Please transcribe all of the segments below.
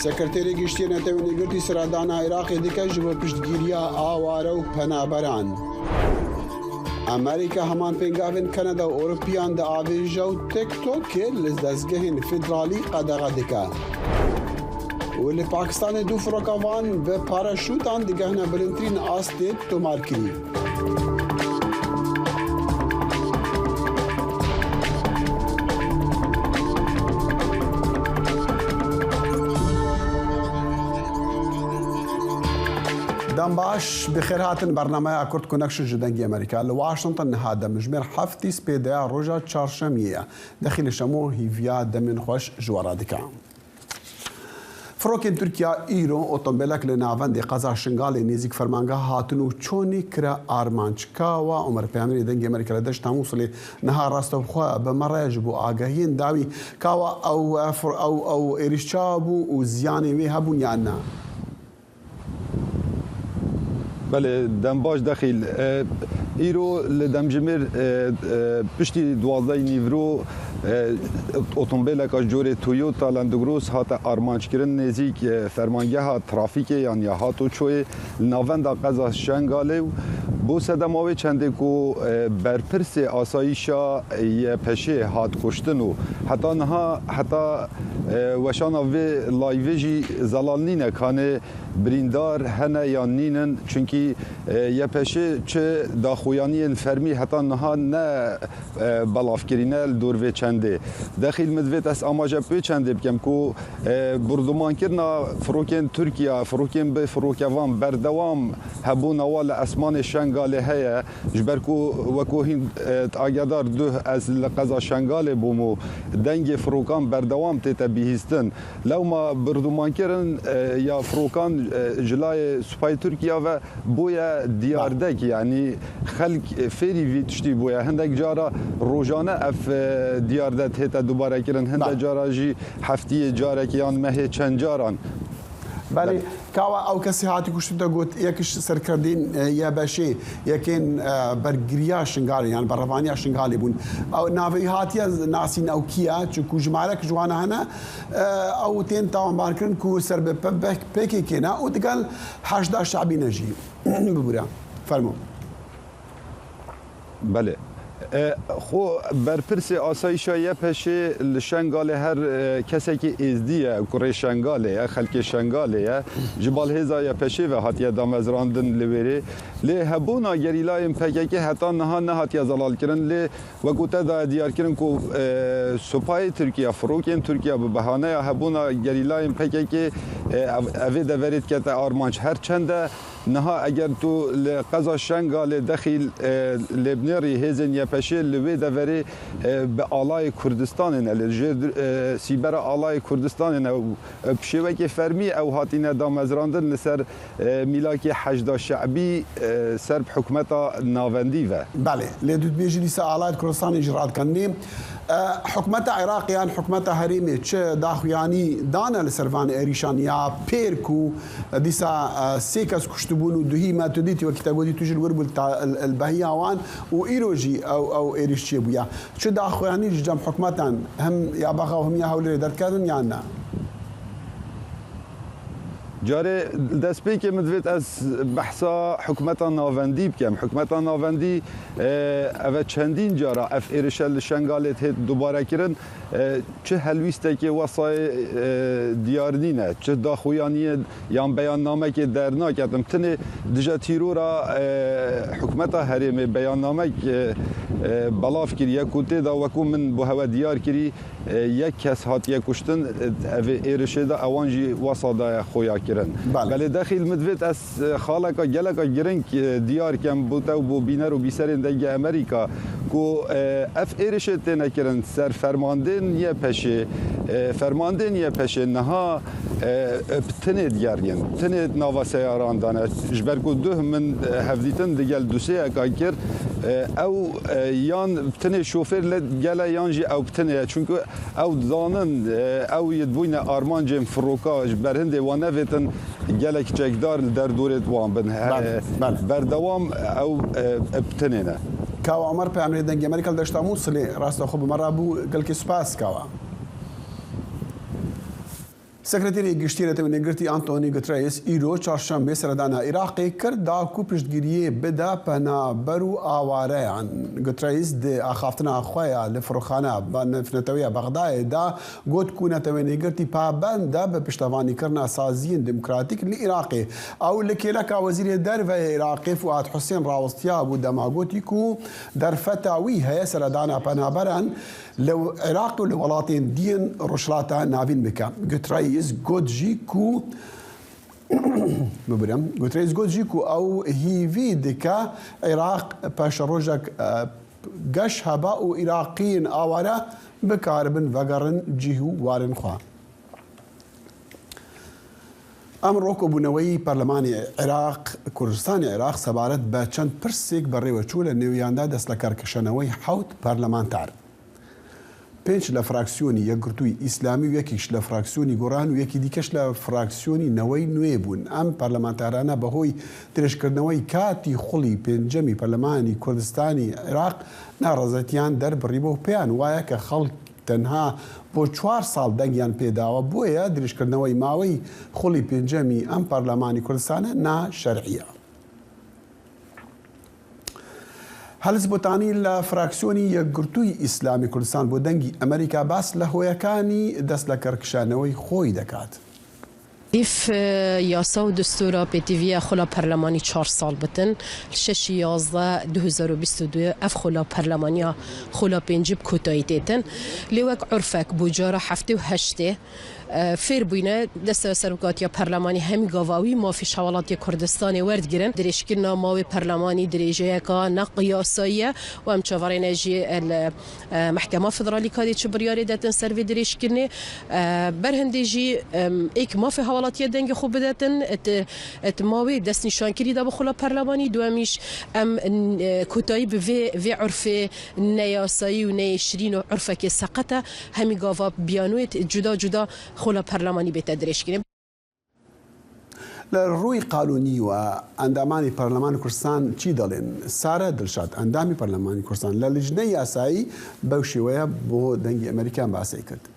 سکرتێری گشتی نەتەوێنێگرتی سەردانە عێراقی دیکە ji bo piştgiriya aware û penaberan. Amerîka heman pêngavên Kanada û Ewropiyan di avêja û TikTokê li dezgehên federalî qedexe dike. û li Pakistanê du firokavan bi paraşûtan digehne bilindtirîn astê tomarkirî. دام باش بخير هاتن برنامه كرد كونكشن جدنجي امريكا لواشنطن نهاده مجمر حفتي سبيدا روجا چارشميه داخل شمو هيفيا دمن خوش جواراديكا فروكين تركيا ايرو اوتومبيلك لناوند قزا شنغال نيزيك فرمانغا هاتنو چوني كرا ارمانچكا و عمر بيامري دنجي امريكا لدش تموصلي نهار راستو خو بمراج بو اگاهين داوي كاوا او اريشابو وزياني وي هبون يانا بله دم باش داخل ایرو لدم جمر پشتی 12 نیورو اتومبیل که جوره تویوتا لندگروس هات آرمانچ کردن نزدیک فرمانگه ها ترافیک یعنی هاتو چوی ناوند قزا شنگاله بو سدماوی چنده کو برپرس آسایشا یه پشه هات کشتنو حتی نها حتی وشان وی لایویجی زلالنینه کانه بریندار هنه یا نینن چونکی یه پشه چه داخویانی فرمی حتی نها نه بلافکرینه دور و چنده داخل مدویت از آماجه پی چنده بکم که بردمان کرنا فروکین ترکیه فروکین به فروکوان بردوام هبون اول اسمان شنگاله هیا جبر کو وکوهین آگادار دو از لقزا شنگاله بومو دنگ فروکان بردوام تیتا بیهستن لو ما بردمان کرن یا فروکان جلای سپای ترکیه و بویا دیاردک یعنی خلق فری وی تشتی بویا هندک جارا روزانه اف دیاردت هتا دوباره کرن هندک جارا جی هفتی جارا کیان مه چند جاران بله کاوا او کسی هاتی کشته تا گوت یکش سرکردین یا بشه یکین برگریا شنگالی یعنی بروانیا شنگالی بون او ناوی هاتی از ناسین او کیا چکو جمالک جوانا هنا او تین تاوان بارکرن کو سر به پکی کنا او دقال 18 شعبی نجی ببورا فرمو بله خو برپرس آسایشا یه پشه لشنگاله هر کسی که ازدیه کره شنگاله خلک شنگاله جبال هزا یه پشه و هاتیه دامزراندن لویره لی هبونا گریلایم پکه که حتی نه هاتیه زلال کرن لی وگوته دا دیار کرن که سپای ترکیه فروکین ترکیه به بهانه هبونا گریلایم پکه که اوی دورید که آرمانچ هر چنده نها اگر تو قضا شنگال داخل لبنانی هزن یا پشه لوی دوری به آلای کردستان نه سیبر آلای کردستان نه بشوی که فرمی او هاتینه دامزراندن لسر میلاک 18 شعبی سر حکومت ناوندی و بله لدود بیجلیس آلای کردستان اجرات کنیم حکومت عراقیان حکومت هریمی چه داخویانی دانه لسروان ایریشان یا پیرکو دیسا سیکس کشتبون و دوهی ما تدیتی و کتابودی توجل وربول البهیاوان و ایروجی او ایریشی بویا چه داخویانی جم حکومتان هم یا بقا و هم یا حولی در کردن یا نه جاره دست پی که مدوید از بحثا حکومت ناوندی بکم حکومت ناوندی او چندین جارا اف ایرشل شنگالت دوباره کرن چه هلویسته که وصای دیارنینه چه داخویانی یا بیان نامه که درنا کردم تنه دجا تیرورا حکومت هرم بیان نامه که بلاف کری یک کوته دا وکو من بو هوا دیار کری یک کس هاتیه کشتن او ایرشه دا اوانجی وصا دا خویا کرن بله داخل مدوید از خالکا گلکا گرنگ دیار کم بوتا و بو بینر و بیسرین دنگ امریکا کو اف ایرشه تینه کرن سر فرماندن یه پشه فرماندن یه پشه نها تنه دیارین تنه ناوا سیاران دانه جبر کو دو من هفدیتن دیگل دوسه اکا کر او یان تنه شوفر لگل یانجی او تنه چونکه او دانن او یدبوین آرمانجم فروکا جبر هنده و نویتن گلک چکدار در دورت وان بن بردوام او ابتنینه کاوا عمر پیامری دنگ امریکا داشته موصله راست خوب مرا بو گل که سپاس کاوا سکرتری گشتی نگرتی آنتونی گوتریس ایرو چهارشنبه سردانا عراقی کرد دا کو پشتگیری بدا پنا برو آوارهان گوتریس د اخافتنا خویا لفروخانه بنفتویا بغداد دا گوت کو نتوی نگرتی پابند دا به پشتوانی کرنا سازی دموکراتیک لعراقی او لکیلکا وزیر در و عراقی فؤاد حسین راوستیا بود دماغوتی کو در فتاوی هي سردانا پنا بران لو عراق والولاطين دين رشلاتا نافين بكا غوتريز غودجيكو مبرم غوتريز غودجيكو او هيفي دكا عراق باش روجك قش هباء عراقيين اوارا بكاربن وغرن جيهو وارن خوا امروك بنوي برلماني عراق كردستان عراق سبارت بچند پرسيك بري وچول نوياندا دسلكار كشنوي حوت برلمانتار پنج لفراکسیونی یک گروهی اسلامی و یکیش لفراکسیونی گوران و یکی دیگهش لفراکسیونی نوی نوی بون ام پارلمانترانه بهوی درشکردنوی کاتی خلی پنجمی پارلمانی کردستانی عراق نارضایتیان در بریبو پیان وایه که خلق تنها بو 4 سال دنگیان پیداوه بویه درشکردنوی ماوی خلی پنجمی ام پارلمانی کردستانه نا شرعیه. هەلز بۆتانی لە فراکسیۆنی یەکگرتووی ئیسلامی کوردستان بۆ دەنگی ئەمریکا باس لە هۆیەکانی دەست لە کەرکشانەوەی خۆی دەکات. ایف یاسا و دستورا پیتیوی خلا پرلمانی 4 سال بتن 6/11/2022 اف خلا پرلمانی خلا پنجب کوتایی تیتن لیوک عرفک بوجارا 7 و 8 فیر بوینه دست سرکاتیا پرلمانی همی گاواوی مافی شوالاتی کردستان ورد گیرن درشکنا ماوی پرلمانی دریجه کا نقیاسایه و هم چوارین جی محکمه فدرالی کادی چبریاری داتن سروی درشکنه برهندی جی ایک مافی حوالاتی دنگ خوب بداتن ات ماوی دست نشانگیری دا بخلا پرلمانی دومیش ام کوتایی به وی عرف نیاسایی و نیشرین و عرفه که سقطه همی گاوا بیانویت جدا جدا خلا پارلمانی بتدریش کنیم. لروی قانونی و اندامانی پارلمان کردستان چی دارن؟ ساره دلشاد اندامی پارلمانی کردستان لجنه یاسایی بوشیویا با دنگی امریکان باسی کرد.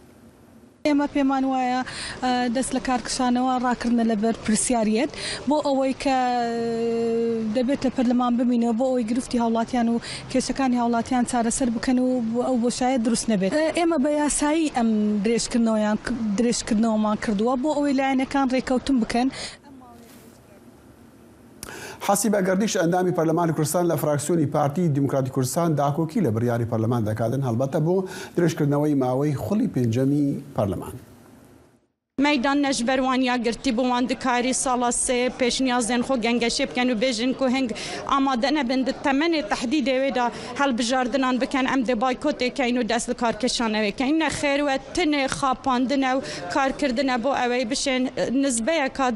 ئێمە پێمان وایە دەست لە کارکشانەوە ڕاکردنە لەبەر پرسیاریەت بۆ ئەوەی کە دەبێت لە پەرلەمان ببینەوە بۆ ئەوەی گرفتی هاوڵاتیان و کێشەکانی هاوڵاتیان چارەسەر بکەن و ئەو بۆشایە دروست نەبێت. ئێمە بە یاسایی ئەم درێژکردنەوەمان کردووە بۆ ئەوەی لایەنەکان ڕێکەوتن بکەن. حسیبە گردیش ئەندامی پەرلەمانی کوردستان لە فراکسیۆنی پارتی دیموکراتی کوردستان داکۆکی لە بڕیاری پەرلەمان دەکاتن هەڵبەتە بۆ درێژکردنەوەی ماوەی خوڵی پێنجەمی پەرلەمان. ميدان نجبروان يا قرتي بوان دكاري صلاة سي بيشنيازين خو جنجشيب كانوا بيجن كو هنگ آمادنا بند التمن تحديد ويدا هل بجاردنان بكن عمد بايكوت كاينو داس الكار كشانه كاين خير وتن خاباندنا وكار كردنا بو اوي بشن نسبه كاد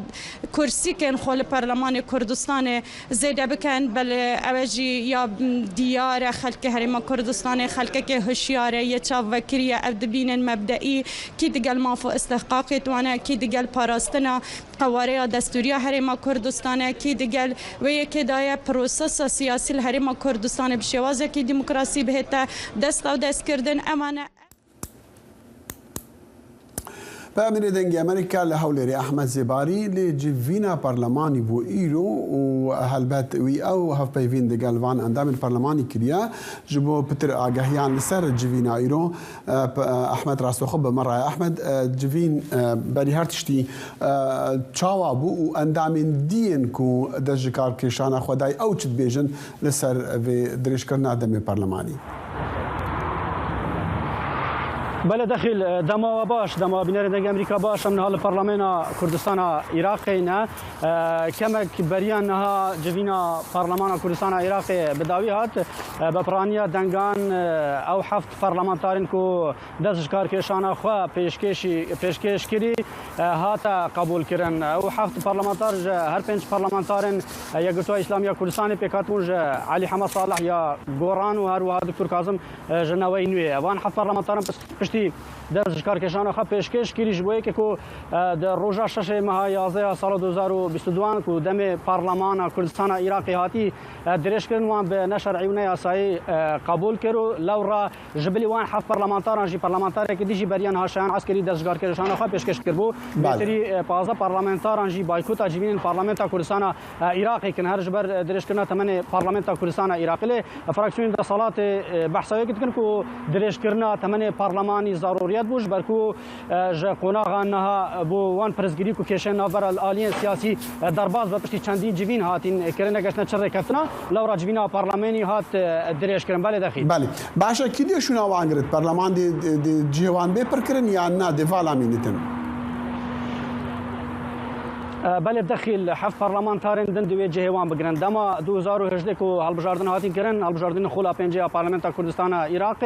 كرسي كان خول برلمان كردستان زيد بكن بل اوجي يا ديار خلق هرم كردستان خلق كه هشياره يچا وكريه ابدبين مبدئي كي دقل ما فو استحقاقات وانا کی دیگل پاراستنا قواره دستوری هرم کردستان کی دیگل و یک دای پروسس سیاسی هرم کردستان بشوازه کی دموکراسی بهتا دست و دست کردن امانه بأمر دنگی امریکا لحولری احمد زباری لجوینا پارلمانی بو ایرو و هلبت وی او هف پیوین دگل وان اندام پارلمانی کریا جبو پتر آگاهیان لسر جوینا ایرو احمد راستو خب مرة احمد جوین بری هرتشتی چاوا بو و اندام دین کو دجکار کشانه خدای او چت بیجن لسر و درش کرنا دم پارلمانی بله داخل دما باش دما بینر دنگ امریکا باش من حال پارلمان کردستان عراقینا کمک بریان نها جوینا پارلمان کردستان عراق بداوی هات بپرانیا دنگان او 7 پارلمانتارین کو دستشکار کشانه خو پیشکش کری هات قبول کردن او 7 پارلمانتار هر 5 پارلمانتارین یگتو اسلامی کردستان پیکاتوج علی حمد صالح یا گوران و هر و دکتور کاظم جنوی نوی وان 7 پارلمانتارین پشتی دست کارکشان خو پیشکش کړي جوړه کې کو د روزا ششه ماه 11 سال 2022 کو دم پارلمان کردستان عراق هاتی درش کردن وان به نشر عیونه اسایی قبول کړو لورا جبلی وان حف پارلمانتار جی پارلمانتار کې دیجی بریان هاشان عسکری دست کارکشان خو پیشکش کړو بهتری 15 پارلمانتار جی بایکوت اجمین پارلمان کردستان عراق کې هر جبر درش کړه تمنه پارلمان کردستان عراق له فراکسیون د صلات بحثوي کې کو درش کړه تمنه پارلمانی ضرورت بوش برکو ج قوناغ انها بو وان پرزګری کو کېشن نوبر الالین سیاسی درباز به پشتي چندین جوین هاتین کرنه گشنه چر کفتنا لورا جوینا پارلمانی هات درش کړه بله دخیل بله باشه کلی شنو وانګرت پارلمان دی جوان به پر کړن یا نه د فالامینتن بله بدخل حف پارلمانتارین دند و جهوان بگرن دما 2018 کو هلبجاردن هاتین کرن هلبجاردن خولا پنجه پارلمان کردستان عراق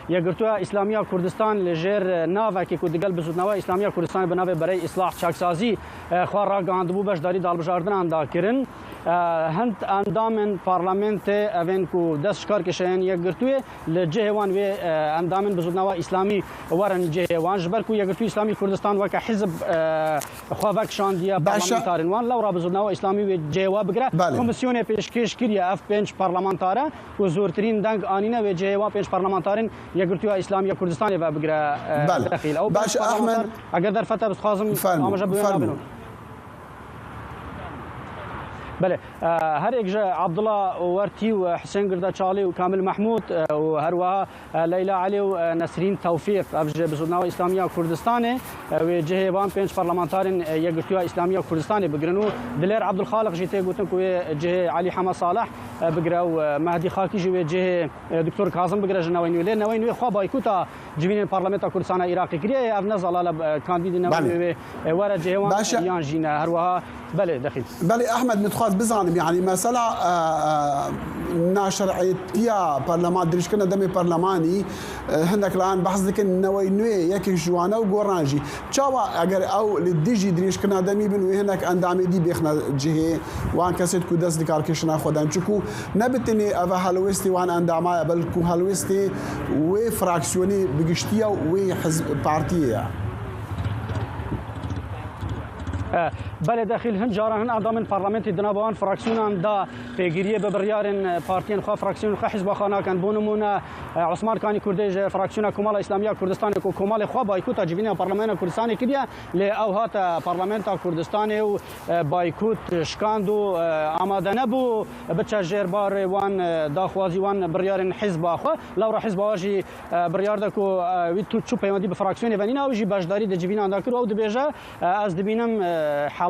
یگرتو اسلامیه کردستان لجر ناو کی کو دگل بزودنوا اسلامیه کردستان بناو برای اصلاح چاکسازی خوار را گاندبو بشداری هلبجاردن اندا کرن هند اندامن پارلمانت اوین کو دست کار کشن یگرتو لجهوان و اندامن بزودنوا اسلامی ورن جهوان جبر کو یگرتو اسلامی کردستان و که حزب خوابک شاندیا پارلمانتارین وان لورا بزودنوا اسلامی و جواب بگره کمیسیون پیشکش کریه اف 5 پارلمانتاره و زورترین دنگ آنینه و جواب 5 پارلمانتارین یگرتو اسلامی کردستان و بگره داخل او باش احمد اگر در فتح بس خازم آماجه بیان بله هر یک عبدالله ورتی و حسین گردچالی و کامل محمود و هر وها لیلا علی و نسرین توفیق افج بزودنوا اسلامیه کردستان و جهوان 5 پارلمانتارین یگرتو اسلامیه کردستان بگرنو دلیر عبدالخالق جیته گوتن کو جه علی حما صالح بگرو مهدی خاکی جو جه دکتور کاظم بگره جنوینو له نوینو خو بایکوتا جوین پارلمان کردستان عراق کریه اف نزال کاندید نوینو ور جهوان یان جینا هر وها بله دخیل بله احمد متخاذ بزانم يعني مسألة ناشرعيتيا برلمان دريشكنا دمي برلماني هندك الآن بحث ذكر نوي يكي جوانا وقرانجي تشاوا اگر او للديجي دريشكنا دمي بنو هناك اندامي دي بيخنا جهه وان كاسيت كو دست دكار كشنا خدان چكو نبتني افا هلوستي وان انداما بلكو هلوستي وفراكسيوني بقشتيا وحزب بارتيا بله داخل هند جاران اعضاء پارلمان دنابان فراکسیون دا پیگیری به بریارن پارتین خو فراکسیون خو حزب خانه کن بونمونه عثمان کانی کردی فراکسیون کمال اسلامیه کردستان کو کمال خو بایکوت جوین پارلمان کردستان کړي له اوهات پارلمان کردستان او بایکوت شکاندو آماده نبو بچا جربار وان داخوازی وان بریارن حزب خو لو حزب واجی بریار دکو وی تو چو پیوندی به فراکسیون ونینا او جی باشداری د جوین اند کړو او د بیجه از دبینم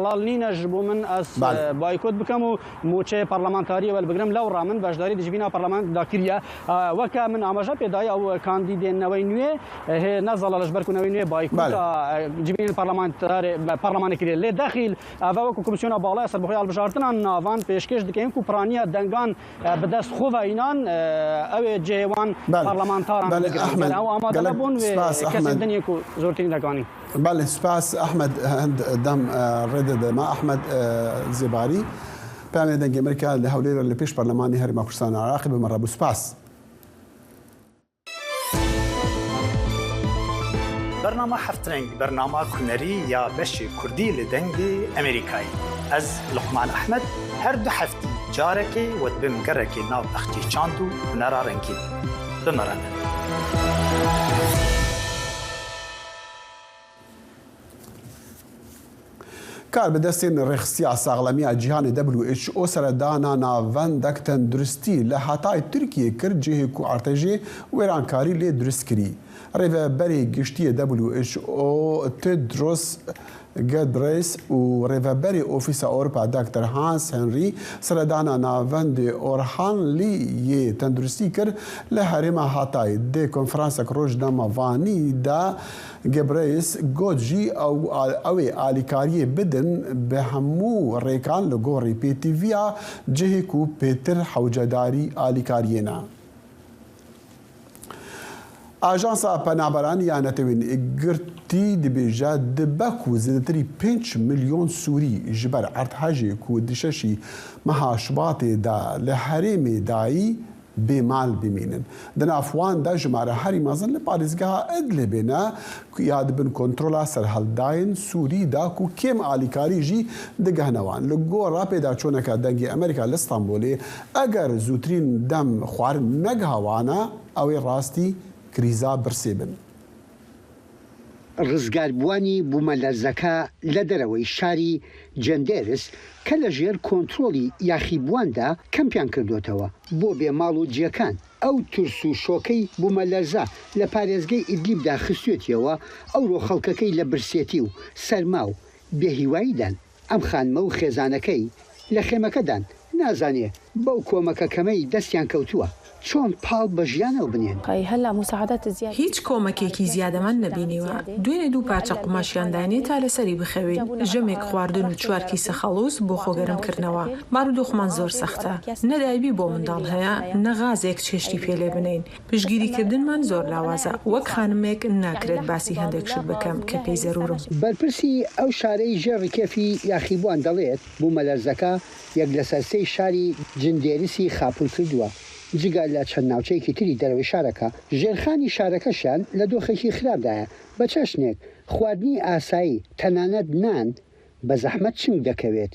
حلال نینه جبو من از بایکوت بکم و موچه پارلمانتاری ول بگرم لو رامن باشداری دجبینا پارلمان داکریه وکا من آماجه پیدای او کاندید نوی نوی نزل لجبر کو نوی نوی بایکوت جبین پارلمان کریه ل داخل و کو کمیسیون بالا سربخوی البشارتن ناوان پیشکش دکیم کو پرانیا دنگان به دست خو و اینان او جوان پارلمانتاران بگرم او آماده نبون و کسی دنیا کو زورتین دکانی بله سپاس احمد هند دم ردد ما احمد زباري بامي دنگ امريكا لهولير اللي بيش برلماني هرم كردستان العراقي بمره ابو سپاس برنامه هفترنگ برنامه كنري يا بشي كردي لدنگي امريكاي از لقمان احمد هر دو هفتي جاركي ودبم قركي ناو اختي چاندو نرارنكي بمرنه کار به دستین رخصتی ساغلمی جهان WHO سردانا ناوان دکتن درستی لحتای ترکیه کرد جه کو ارتجی ویرانکاری لی درست کری ریو بری گشتی WHO تدروس گدریس و ریوبری اوفیس اروپا دکتر هانس هنری سردانا ناوند اورهان لی تندرستی کرد لحرم هاتای ده کنفرانس روش دموانی دا گبریس گوجی او آلیکاری بدن به همو ریکان لگوری پیتی ویا جه کو پیتر حوجداری آلیکارینا آژانسا پنابران یا نتوین گرتی دبیجا دبکو زیدتری 5 میلیون سوری جبر ارتحاجی کو دششی مها شباط دا لحرم دایی بمال بمینن دنا افوان دا جماره هری مازن لپاريزگاه ادلبنا یاد بن کنترولا سر هلداین سوری دا کو کم آلیکاری جی دگهنوان لگو راپی دا چونکا دنگی امریکا لستانبولی اگر زوترین دم خوار نگهوانا اوی راستی کریزا برسیبن ڕزگاربوانی بوومەلەرزەکە لە دەرەوەی شاری جەندێرس کە لە ژێر کۆنتترۆلی یاخیبواندا کەمپیان کردوتەوە بۆ بێماڵ و جیەکان ئەو ترس و شۆکەی بوومەلەرزە لە پارێزگەی ئیدلیبدا خستوێتیەوە ئەوڕۆ خەڵکەکەی لە برسێتی و سەرما و بێهیواییدان ئەم خانمە و خێزانەکەی لە خێمەکەدان نازانێ بەو کۆمەکەکەمەی دەستیان کەوتووە چۆن پاڵ بە ژیانەوە بنێن هیچ کۆمەکێکی زیادەمان نەبینیوە دوێنێ دوو پارچە قوماشیاندانێ تا لەسەری بخەوێن ژەمێک خواردن و چوارکی سەخەڵوس بۆ خۆگەرمکردنەوە بارودۆخمان زۆر سەختە نەدایبی بۆ منداڵ هەیە نەغازێک چێشتی پێلێ بنین پشگیریکردنمان زۆر لاوازە وەک خانمێک ناکرێت باسی هەندێک شت بکەم کە پێی زەرورم بەرپرسی ئەو شارەی ژێڕی کێفی یاخیبوان دەڵێت بوومەلەرزەکە یەک لە سەرسەی شاری جندێریسی خاپوور کردووە جگە لە چەند ناوچەیەکی تری دەرەوەی شارەکە ژێرخانی شارەکەشیان لە دۆخێکی خراپدایە بە چەشنێک خواردنی ئاسایی تەنانەت نان بە زەحمەت چنگ دەکەوێت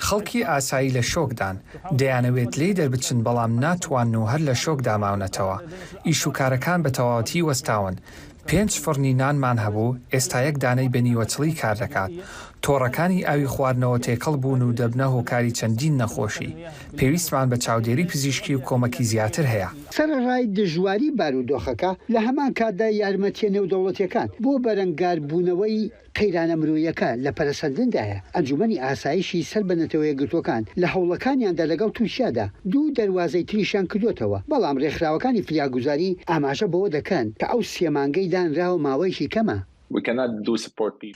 خەڵکی ئاسایی لە شۆکدان دەیانەوێت لێی دەربچن بەڵام ناتوان و هەر لە شۆک داماونەتەوە ئیش و کارەکان بە تەواوەتی وەستاون 5 فڕنی نانمان هەبوو ئێستا یەک دانەی بەنیوەچڵی کار دەکات تۆڕەکانی ئاوی خواردنەوە تێکەڵ بوون و دەبنە هۆکاری چەندین نەخۆشی پێویستمان بە چاودێری پزیشکی و کۆمەکی زیاتر هەیە سەرڕای دژواری بارودۆخەکە لە هەمان کاتدا یارمەتیە نێودەوڵەتیەکان بۆ بەرەنگاربوونەوەی قەیرانە مرۆیەکە لە پەرەسەندندایە ئەنجومەنی ئاسایشی سەر بە نەتەوەیە گرتوەکان لە هەوڵەکانیاندا لەگەڵ تووشیادا دوو دەواازەی تریشیان کردوتەوە بەڵام ڕێکخراوەکانی فریاگوزاری ئاماژە بەوە دەکەن کە ئەو سێمانگەی دانراوە ماوەیەکی کەمە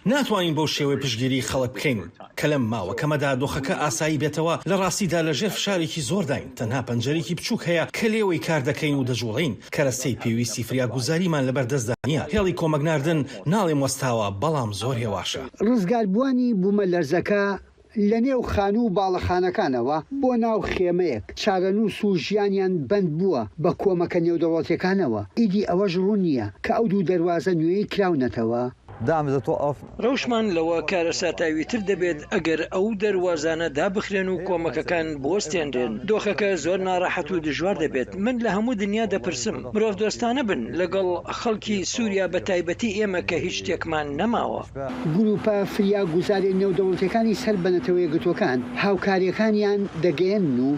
ناتوانین بۆ شێوەی پشگیری خەڵک بکەین کە لەم ماوە کەمەدا دۆخەکە ئاسایی بێتەوە لە ڕاستیدا لە ژێر فشارێکی زۆر داین تەنها پەنجەرێکی بچووک هەیە کە لێوەی کار دەکەین و دەجوڵین کەرەستەی پێویستی فریاگوزاریمان لەبەردەستدانە هێڵی کۆمەکناردن ناڵێم وەستاوە بەڵام زۆر هێواشە ڕزگاربوانی بوومەلەرزەکە لە نێو خان و باڵەخانەکانەوە بۆ ناو خێمەیەک چارەنووس و ژیانیان بند بووە بە کۆمەکە نێودەوڵەتیەکانەوە ئیدی ئەوەش ڕوون نییە کە ئەو دوو دەواازە نوێی کراونەتەوە ڕەوشمان لەوە کارە ساتاویتر دەبێت ئەگەر ئەو دەواازانە دابخرێن و کۆمەکەکان بۆستێنرێن دۆخەکە زۆر ناڕەحەت و دژوار دەبێت من لە هەموو دنیا دەپرسم مرۆڤ دۆستانە بن لەگەڵ خەڵکی سووریا بە تایبەتی ئێمە کە هیچ شتێکمان نەماوە گروپە فریاگوزاری نێودەوڵەتیەکانی سەر بە نەتەوەیە گرتوەکان هاوکاریەکانیان دەگەێن و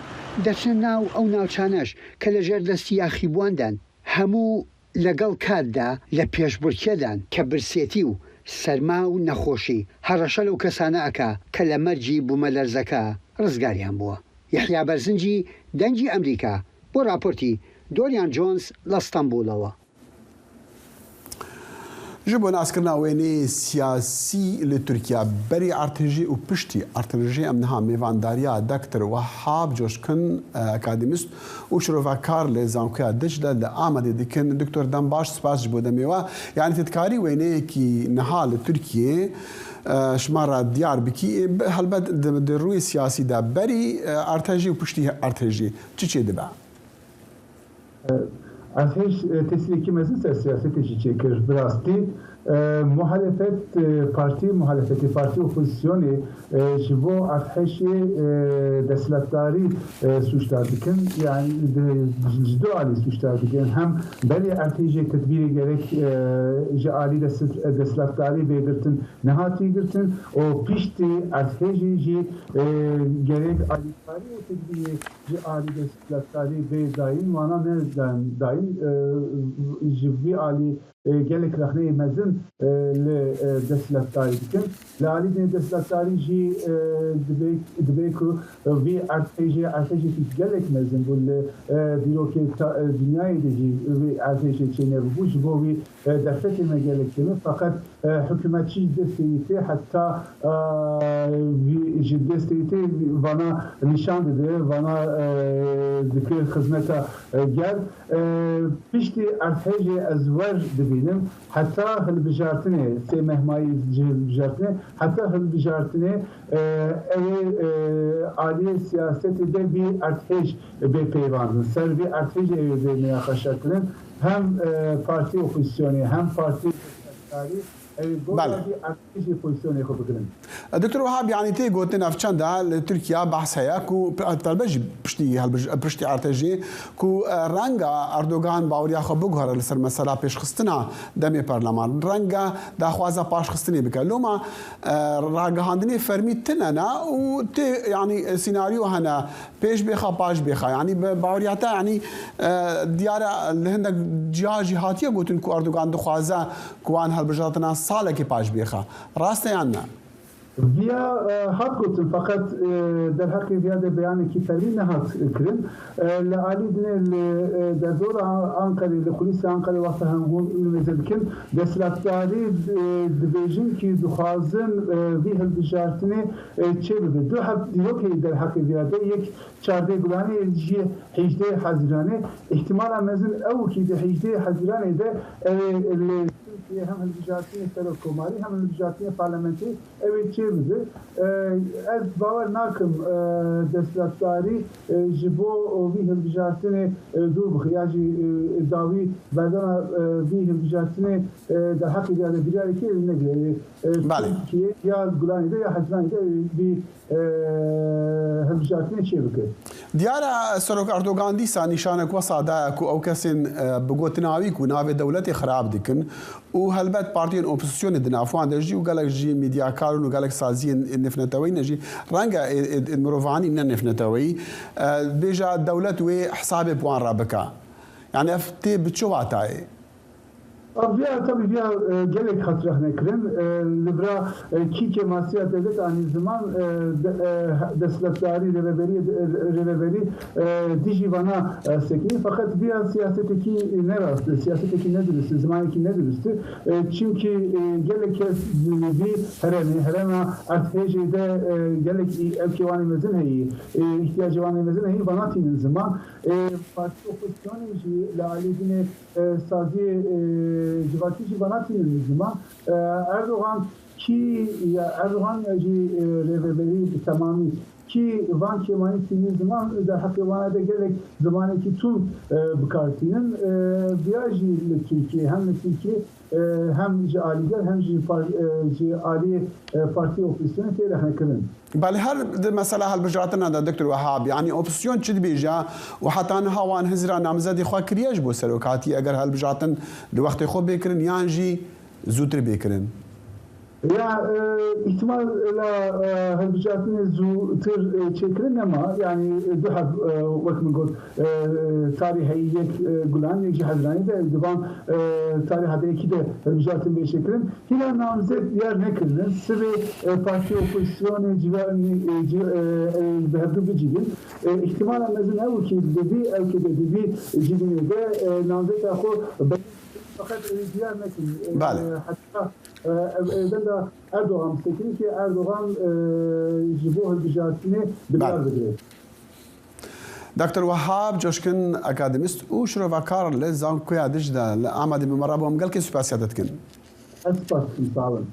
دەچن ناو ئەو ناوچانەش کە لە ژێر دەستی یاخیبواندان هەموو لەگەڵ کاردا لە پێشبڕکێدان کە برسێتی و سەرما و نەخۆشی هەڕەشە لەو کەسانە ئەکا کە لە مەرجی بوومەلەرزەکە ڕزگاریان بووە یحیا بەرزنجی دەنگی ئەمریکا بۆ راپۆرتی دۆریان جۆنس لە ستەمبولەوە جبو ناسکرنا وێنێ سیاسی لە تورکیا بەری ئارتێژی و پشتی ئارتێژی ئەمنها میێوانداریە دەکتەر وەهاب جۆشکن ئەکادمیست و شرۆڤکار لە زانکۆیا دژلە لە ئامادە دکن دکتۆر دەمباش سپاس بۆ دەمێوە یعنی تتکاری وێنەیەکی نەها لە تورکیە شمارە دیار بکی هەلبەت ڕووی سیاسیدا بەری ئارتێژی و پشتی ئارتێژی چی دەبە؟ ارتش تسلیکی مزید سیاستشی چه کرد براستی muhalefeti parti opozisyonu ji bo erdhişê destleftdarî suçlar dikin yani ji du alî suçlar dikin hem belê erdhêjê tedbîrê gerek ji alî destleftdarî bêgirtin nehatî girtin û piştî erdhêjê jî gerek alîkarî û tedbîrê ji alî destleftdarî bê dayîn wana ne dayîn ji vî alî gelek rexneyê mezin li destleftdarî dikin. Li alî destleftdarî jî dibe ku vî erdhêjekî gelek mezin bû li dîrokê dinyayê de jî vî erdhêjê çênebû ji bo wî derfetê me gelek têne fakat hikûmetçî destêyîtê heta ji destêyîtê vana nîşan dide vana dikir xizmeta gel piştî erdhêjê ez wer dibînim دبینم حتی هلبجارتنه سه مهمایی هلبجارتنه حتی هلبجارتنه عالی سیاست ده بی ارتش به پیوندن سر بی ارتش ایده مناقشه کنن هم پارتی اپوزیسیونی هم پارتی بله دكتور وهاب يعني تي قلت لنا في تشاندا تركيا بحث هيا كو طلبج بشتي ارتجي كو رانغا اردوغان باوريا خو بغهر لسر مساله پیش خستنا دمي برلمان رانغا دا خوازا باش خستني بكلوما راغاندني فرمي تننا و يعني سيناريو هنا پیش بخا باش بخا يعني باورياتا يعني ديارة لهندك جاجي هاتيه قلت كو اردوغان دو خوازا كوان هالبجاتنا صالة كي باش بيخا راسته عنا بیا هات گفتم فقط در حق زیاده بیان کی فرمی نهات کرد لعلی دن در دور آنکاری لپلیس آنکاری وقت هنگون نزدیکن دستلاتداری دبیجن کی دخوازن وی هالبجارتنه چه بده دو حب دیوکی در حق زیاده یک 14 گلانه جی 18 حزیرانه احتمالا مزن او کی ده 18 حزیرانه ده هم البجاتين الكوماري هم البجاتين البرلمانتي اوي تشيبز از باور ناكم دستلاتداري جبو وفيه البجاتين دور بخياجي داوي بعدنا فيه البجاتين در حق ديال البجاري كي نجي كي يا غلاني ده يا حجراني ده بي هالبجاتين تشيبك ديارة سروك أردوغان ديسا نشانك وصادا كو أو كسن بقوتناوي كو ناوي دولتي خراب ديكن وهلبت بارتين اوبوزيسيون دنافوان دجي وقالك جي ميديا كارون وقالك سازين النفنتوي نجي رانجا المروفاني من النفنتوي بيجا الدولة وحساب بوان رابكا يعني افتي بتشواتاي بیا tabii بیا gelek hatırah nekren libra ki kemasiyat devlet aynı zaman destlatdari reveberi dijivana sekini fakat bir siyasetteki ne rastı siyasetteki ne dürüstü zamanki ne dürüstü çünkü gelek bir herema artejide gelek elkevani mezin heyi ihtiyacı vani mezin heyi vanatinin zaman parti opozisyonu lalidine sazi Civatici Banati'nin zaman Erdoğan ki Erdoğan yaji reveberi tamamı ki Van Kemalistinin zaman da hakivana da gerek zamanaki tüm partinin biyajı Türkiye hem Türkiye hem aliler hem ali parti opozisyonu teyre kılın. بل هر مسألة هالبجراتنا دا دكتور وهاب يعني أوبسيون شد بيجا وحتى أنا هوان هزرا نامزدي خوا كرياج بو سلوكاتي أجر هالبجراتن لوقت خو بيكرن يانجي زوتر بيكرن Ya ihtimal halbijatine zutır çekirin ama yani duhab vakmin god tarihiyek gulan yekci hazrani de divan tarihade iki de halbijatine bir çekirin. Hila namzet diğer ne kırılın? Sıvı parti opozisyonu civarını behebdu bir cibin. İhtimal anlazın ev ki dedi ev ki dedi cibini de namzet akı fakat diğer metin hatta evden Erdoğan sekini ki Erdoğan jibo halbijatini bilar bedirir. دكتور وهاب جوشكن أكاديميست وشرو فكار لزان كويا دجدا لأمد بمرابهم قال كي سباسياتتكن أسباس طبعا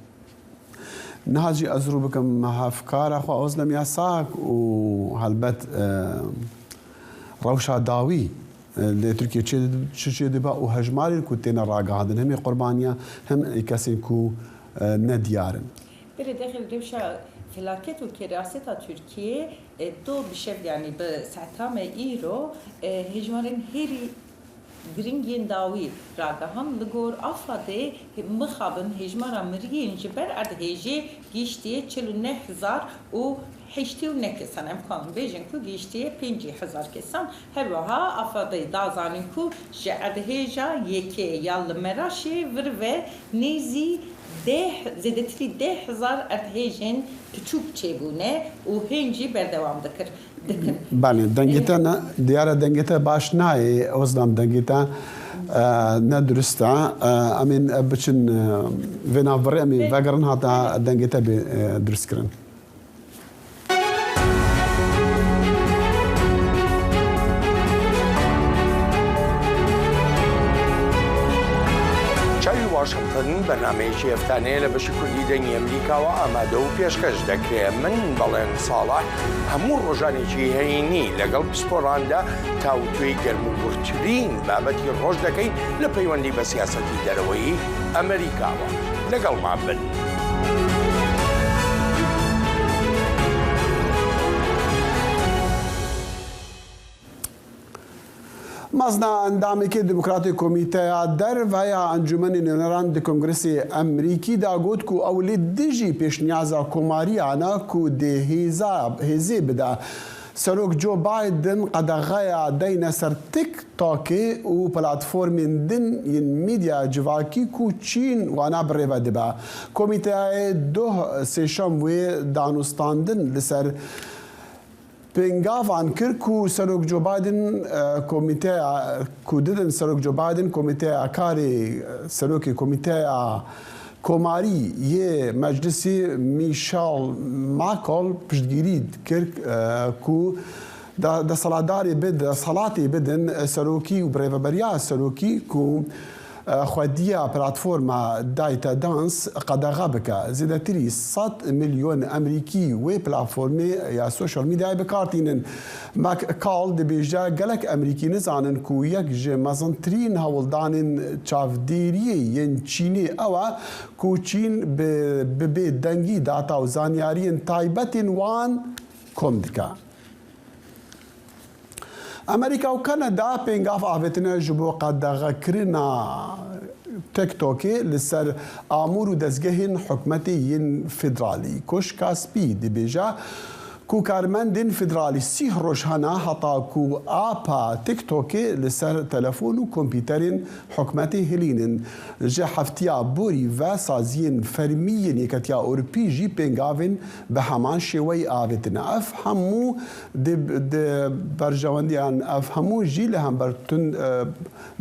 نهاجي أزرو بكم هافكار أخو أوزلم ياساك وهالبت روشا داوي لتركيا تشي دبا وهجماري كوتين الراقة هذا هم قربانيا هم يكسين كو نديارن بره داخل روشا فلاكت وكراسة تركيا دو بشكل يعني بساعتها إيرو هجمارن هيري گرینگین داوی راگه هم لگور آفاده مخابن هجمارا مرگین جبر ارد هجی گیشتی 49,000 و 89 کسان امکان بیجن کو گیشتی 50,000 کسان هر وها آفاده دازانین کو جه ارد هجا یکی یال مراشی ور و نیزی زیدتری 10,000 ارد هجین küçük çebune و هنجی بردوام دکر بله دنگیتا دیاره دنگیتا باش نای اوزدام دنگیتا ندرستا امین بچن وینا وری امی وگرن هاتا دنگیتا درست کرن چای بەرنامەیەکی هەفتانەیە لە بەشی کوردی دەنگی ئەمریکاوە ئامادە و پێشکەش دەکرێت. من بەڵێن ساڵح هەموو ڕۆژانێکی هەینی لەگەڵ پسپۆڕاندا تاوتوێی گەرموگورترین بابەتی ڕۆژ دەکەین لە پەیوەندی بە سیاسەتی دەرەوەی ئەمریکاوە. لەگەڵمان بن. مازنا اندامێکی دموکراتی کۆمیتەیە دەرڤەیە ئەنجومەنی نوێنەران دی کۆنگرسی ئەمریکی داگوت و ئەو لێ دژی پێشنیازە کۆماریانە و هێزێ بدا سەرۆک جۆ بایدن قەدەغەیە دەینە سەر تیک تاکێ و پلاتفۆرمین دن ین میدیا جواکی و چین وانا بڕێوە دبا. کۆمیتەیە دۆ سێشەم وێ دانوستاندن لەسەر پێنگاوان کرد و سەرۆک جۆ بایدن کۆمیتەیە کوددن سەرۆک جۆ بایدن کۆمیتەیە کارێ سەرۆکی کۆمیتەیە کۆماری یێ مەجلیسی میشاڵ ماکۆڵ پشتگیری کرد و دەسەڵاتداری دەسەڵاتی بدن سەرۆکی و برێڤەبەریا سەرۆکی و خودیە پلاتفۆرما دایتە دانس قەدەغا بکە. زیاتری 100 میلیۆن ئەمریکی وێ پلاتفۆرمێ یا سۆشیال میدیای بەکارتینن. ماککاڵ دەبێژە گەلک ئەمریکی نزانن و یەک ژێ مەزنترین هەوڵدانین چاودێریە یەن چینی ئەوە و چین ببێ دەنگی داتا و زانیاریین تایبەتین وان کۆم دکە. ئەمریکا و کەنەدا پێنگاف ئاڤێتنە ji بۆ قەدەغەکردنا تیکتۆکê li ser amûr û dezgehên حکومەتê yên federalî. Koş Kaspî dibêje ku karmendên federalî 30 roj hene heta ku apa TikTokê li ser telefon û kompîterên حکومەtê hilînin. Ji heftiya borî ve saziyên fermiyên Yeketiya Ewropî jî pêngavên bi heman şêweyê avêtine. Ev hemû di berjewendiyan ev hemû jî li hember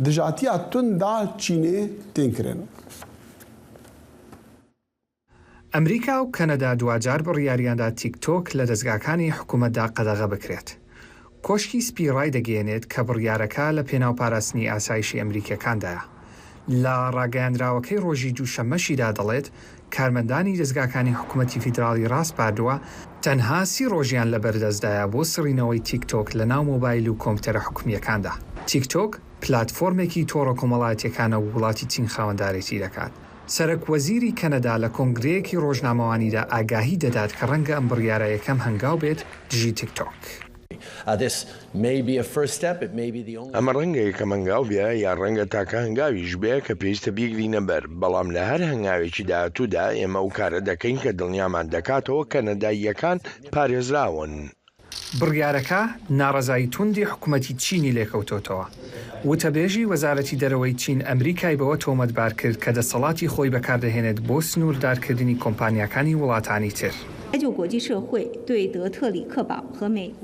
dijatiya tunda Çînê tên kirin. ئەمریکا و کەنەدا دوجار بڕیاریاندا تیکتۆک لە دەستگاکانی حکوومەتدا قەدەغە بکرێت. کۆشکی سپی ڕای دەگەێنێت کە بڕیارەکە لە پێناوپاراستنی ئاسایشی ئەمریکەکاندایە. لە ڕاگەیاندراوەکەی ڕۆژی دووشەمەشیدا دەڵێت کارمەندانی دەستگاکانی حکوومەتی فیدراڵی ڕاست پاردووە تەنها 30 ڕۆژیان لە بەردەستدایە بۆ سڕینەوەی تیکتۆک لە ناو مۆبایل و کۆمپیوتەرە حکومیەکاندا. تیکتۆک پلاتفۆرمێکی تۆڕە کۆمەڵایەتیەکانە و وڵاتی چین خاوەندارێتی دەکات. سەرک وەزیری کەنەدا لە کۆنگرەیەکی ڕۆژنامەوانیدا ئاگاهی دەدات کە ڕەنگە ئەم بڕیارە یەکەم هەنگاو بێت دژی تیکتۆک. ئەمە ڕەنگە یەکەم هەنگاو بێ یا ڕەنگە تاکە هەنگاویش بێ کە پێویستە بیگرینە بەر. بەڵام لە هەر هەنگاوێکی داهاتوودا ئێمە ئەو کارە دەکەین کە دڵنیامان دەکاتەوە کە نەداییەکان پارێزراون. بڕیارەکە ناڕەزایی توندی حکوومەتی چینی لێکەوتۆتەوە. وتەبێژی وەزارەتی دەرەوەی چین ئەمریکای بەوە تۆمەتبار کرد کە دەسەڵاتی خۆی بەکاردەهێنێت بۆ سنووردارکردنی کۆمپانیەکانی وڵاتانی تر.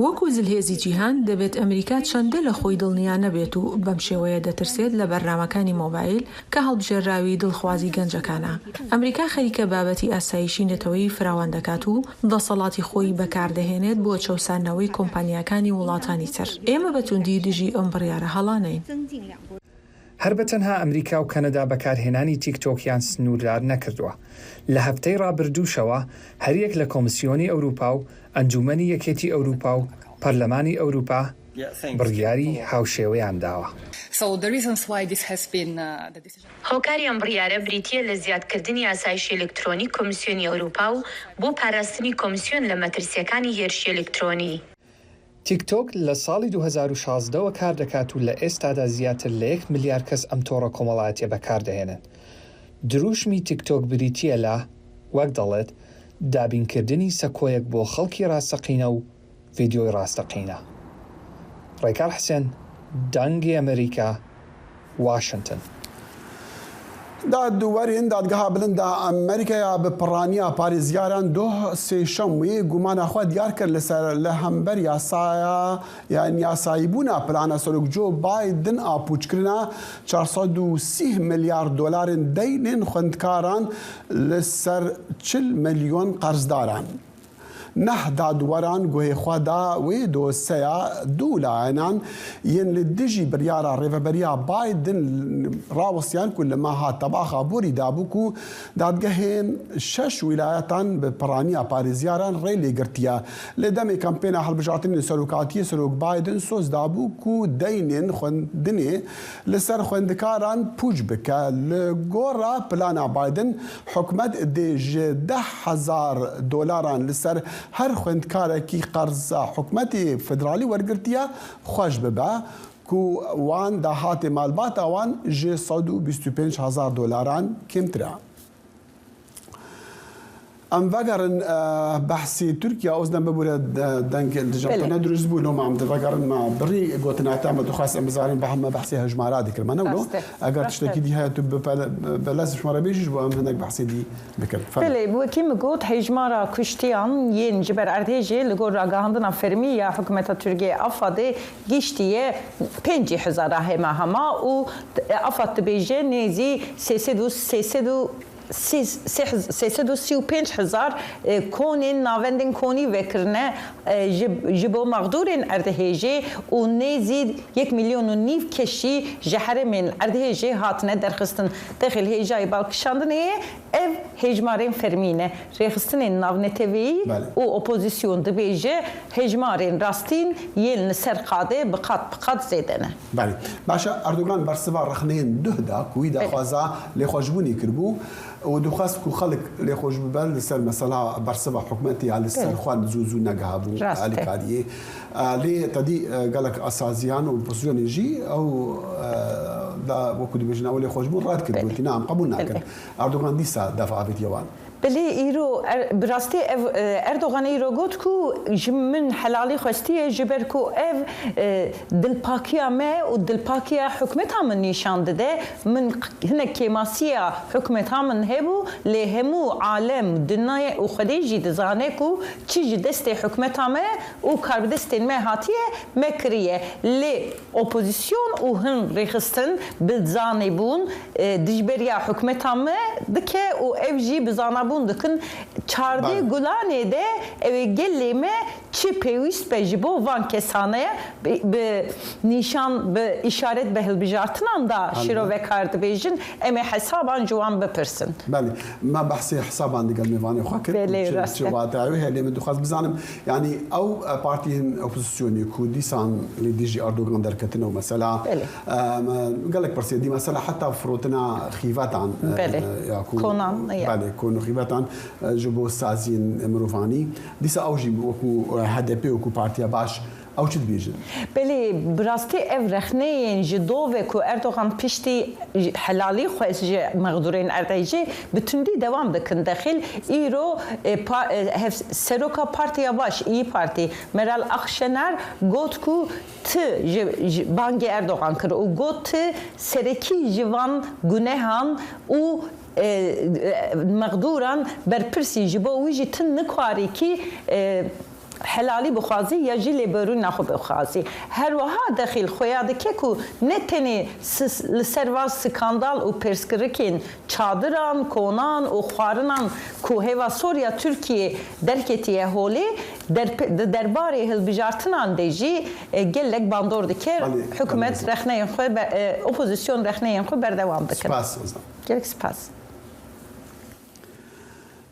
وەکو زلهێزی جیهان دەبێت ئەمریکا چەندە لە خۆی دڵنیا نەبێت و بەم شێوەیە دەترسێت لە بەرنامەکانی مۆبایل کە هەڵبژێراوی دڵخوازی گەنجەکانە. ئەمریکا خەریکە بابەتی ئاسایشی نێتەوەی فراوان دەکات و دەسەڵاتی خۆی بەکاردەهێنێت بۆ چەوسانەوەی کۆمپانیەکانی وڵاتانی تر. ئێمە بەتوندی دژی ئەم بڕیارە هەڵانین. هەر بەتەنها ئەمریکا و کەنەدا بەکارهێنانی تیکتۆکیان سنووردار نەکردووە. لە هەفتەی ڕابردووشەوە هەریەک لە کۆمسیۆنی ئەوروپا و ئەنجومەنی یەکێتی ئەوروپا و پەرلەمانی ئەوروپا بڕیاری هاوشێوەیان داوە. هۆکاری ئەم بڕیارە بریتیە لە زیادکردنی ئاسایشی ئەلکترۆنی کۆمسیۆنی ئەوروپا و بۆ پاراستنی کۆمسیۆن لە مەترسیەکانی هێرشی ئەلکترۆنی. تیکتۆک لە ساڵی 2016ەوە کار دەکات و لە ئێستادا زیاتر لە 1 ملیار کەس ئەم تۆڕە کۆمەڵایەتیە بەکاردەهێنن. دروشمی تیکتۆک بریتیە لە وەک دەڵێت دابینکردنی سەکۆیەک بۆ خەڵکی ڕاستەقینە و ڤیدیۆی ڕاستەقینە. ڕێکار حسێن، دەنگی ئەمریکا، واشنگتن. دادوەرین دادگەها بلندا ئەمریکایا بپڕانیا پارێزگاران دۆ سێشەموێ گومانەخوا دیار کرد لەسەر لە هەمبەر یاسایە یان یاساییبوونا پلانە سەرۆک جۆ بایدن ئاپوچکردنا 430 میلیارد دۆلارن دەینێن خوێندکاران لەسەر 40 ملیۆن قەرزداران. نهدا دواران گوه خوادا و دو سیا دولا عنان ين لدجي بريارا ريفابريا بايدن راوسيان كل ما هات طباخا بوري دابوكو دادگهين 6 ولاياتان ببرانيا باريزياران ريلي قرتيا لدمي كامبينا هالبجاتين سلوكاتي سلوك بايدن سوز دابوكو دينين خوندني لسر خوندكاران بوج بكا لغورا بلانا بايدن حكمت ديج $10,000 لسر هر خوندكارا كي قرض حكمتي فدرالي ورقرتيا خوش ببا كو وان دهات مالبات وان جي صدو $25,000 كم ترى ام فقرن بحثي تركيا أوزنا ببورد دنك الجبتنا دروز بولو ما عم تفقرن ما بري قوتنا تعمل خاص أمزارين بحما بحثي هجمارات ذكر ما نقوله أقدر تشتكي دي هاي تب بلاش مرة بيجي وام هناك بحثي دي بكر بله وكيم قوت هجمارا كشتيان ين جبر أرتيجي لقول راجعندنا فرمية حكومة تركيا أفضل جشتيه 5,000 هما و أفضل بيجي نزي 335,000 كونين نافندن كوني وكرنا جبو مغدورين اردهيجي ونزيد 1,500,000 كشي جحر من اردهيجي هاتنا درخستن داخل هيجاي بالكشاندن ev hejmarên fermîne rêxistinên navnetevî û opozîsyon dibêje hejmarên rastîn yên li ser qadê bi qat zêde ne. Belê. Başa Erdogan bersiva rexneyên duh da ku wî daxwaza lêxweşbûnê kiribû û dixwast ku xelk lêxweş bibin li ser mesela bersiva hikûmetê ya li ser xwe zû negihabû alîkariyê. Lê tedî gelek asaziyan û opozisyonê jî ew da wekû dibêjin ew lêxweşbûn red kir gotiye nam qebûl nakin. Erdogan dîsa defa avêt yewan. بله ایرو براستی اردوغان ایرو گفت کو من حلالی خواستی جبر کو اف دلپاکیا ما و دلپاکیا حکمت هم نشان داده من هنگ کماسیا حکمت هم هبو لهمو عالم دنیای و خدیجی دزانه کو چی دست حکمت هم و کار دست ما هاتیه مکریه لی اپوزیسیون و هن رخصتن بزانه بون دجبریا حکمت هم دکه و اف جی بزانه بون دکن چارده گلانه ده اوه گلime çi pêwîst be ji bo van kesaneye bi nîşan bi işaret be hilbijartinan da şîrovekar dibêjin em ê hesaban ji wan bipirsin. Belê me behsê hesaban digel mêvanê xwe kir çi watayê hêlê min dixwaz bizanim yanî ew partiyên opozisyonê ku dîsan li dijî Erdogan derketine mesela gelek pirsê dî mesela heta firotina xîvetan konan belê konu xîvetan ji bo saziyên mirovanî dîsa ew jî wekû HDP وکو پارتیا باش او چی دبیجن؟ بله براستی اف رخنه‌ین جدو و کو اردوغان پشتی حلالی خویس مقدورین اردایجی بتوندی دوام دکن داخل ایرو سروکا پارتیا باش ای پارتی مرال اخشنر گوت کو ت بانگ اردوغان کر و گوت سرکی جوان گنهان و مقدوران برپرسی جبو ویجی تن نکواری کی حلالی بخوازی یا جیل برون نخو بخوازی هر وها داخل خویاده که کو نتنی لسرواز سکاندال و پرسکرکین چادران کونان و خوارنان کو هوا سوریا ترکیه درکتیه هولی درباره هلبجارتنان دیجی گلک باندور دکر حکومت رخنه خو اپوزیسیون رخنه خو بردوام دکر گلک سپاس